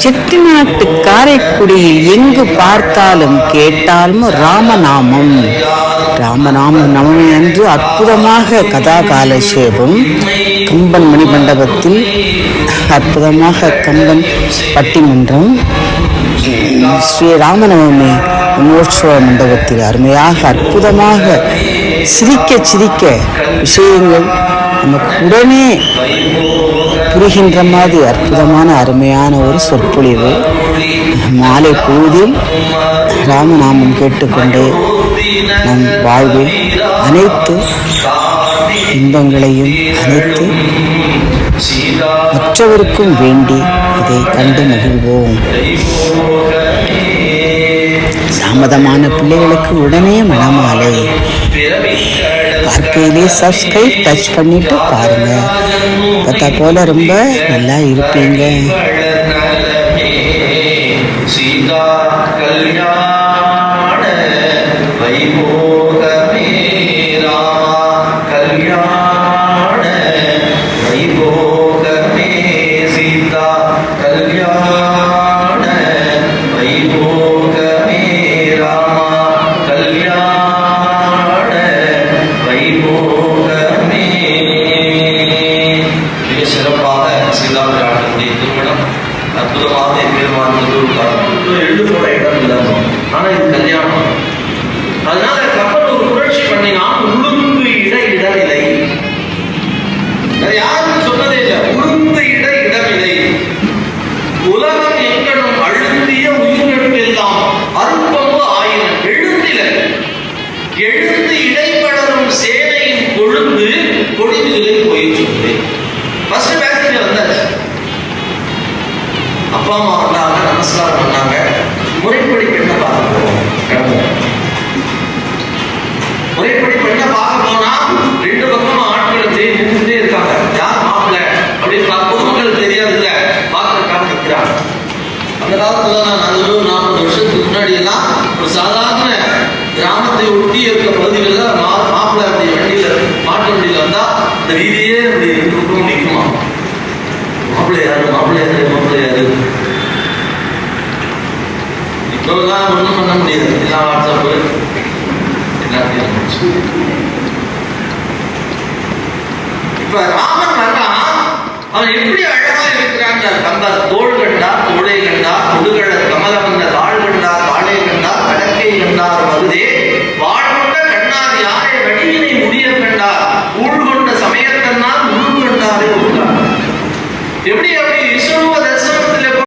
செட்டிநாட்டு காரைக்குடியில் எங்கு பார்த்தாலும் கேட்டாலும் ராமநாமம். ராமநாம நவமி அன்று அற்புதமாக கதா காலட்சேபம் கம்பன் மணிமண்டபத்தில், அற்புதமாக கம்பன் பட்டிமன்றம், ஸ்ரீ ராமநவமி மகோற்சவ மண்டபத்தில் அருமையாக அற்புதமாக சிரிக்க சிரிக்க விஷயங்கள் நமக்கு உடனே புரிகின்ற மாதிரி அற்புதமான அருமையான ஒரு சொற்பொழிவு. மாலை பொழுதில் ராமநாமம் கேட்டுக்கொண்டே நம் வாழ்வில் அனைத்து இன்பங்களையும் அனைத்து மற்றவருக்கும் வேண்டி இதை கண்டு மகிழ்வோம். தாமதமான பிள்ளைகளுக்கு உடனே மணமாலை. பார்க்கையிலே சப்ஸ்கிரைப் டச் பண்ணிட்டு பாருங்க. பார்த்தா போல ரொம்ப நல்லா இருப்பீங்க. அதனால கப்பல் ஒரு புரட்சி பண்ணினா உளுந்து இடமில்லை. யாரும் சொன்னதே இல்லை. உளுந்து இடமில்லை. உலகம் எங்கனும் அழுந்திய உயிரிழப்பெல்லாம் அற்பம்பு ஆயிரம் எழுந்தில எழுந்து இடைப்படரும் சேனையின் கொழுந்து கொடிதிலே போயிட்டு ஃபர்ஸ்ட் பேட்ச்ல வந்தாச்சு. அப்பா அம்மா வந்தாங்க, நமஸ்காரம் பண்ணாங்க. முறைப்படி பெண்ணை பார்க்க போவோம். முறைப்படி பெண்ணை பார்க்க போனா ரெண்டு பக்கமும் ஆட்களை நின்றுட்டே இருக்காங்க. யார் மாப்பிள்ளை அப்படின்னு பொதுமக்களுக்கு தெரியாது இல்ல, பார்க்கறதுக்காக நிற்கிறாங்க. அந்த காலத்துல 40 வருஷத்துக்கு முன்னாடி எல்லாம் ஒரு சாதாரண கிராமத்தை ஒட்டி இருக்கிற பகுதிகளில் மாப்பிள்ளை அப்படி வண்டியில மாட்டு வண்டியில வந்தா இந்த வீதியே அப்படி பக்கமும் நிற்குமா. மாப்பிள்ளை யாரு, மாப்பிள்ளை யாரு, மாப்பிள்ளை யாரு. இப்பெல்லாம் ஒன்றும் பண்ண முடியாது. எல்லாம் வாட்ஸ்அப்பு எல்லாத்தையும். இப்ப ராமன் வர்றான். அவன் எப்படி அழகா இருக்கிறான். கம்பர் தோல்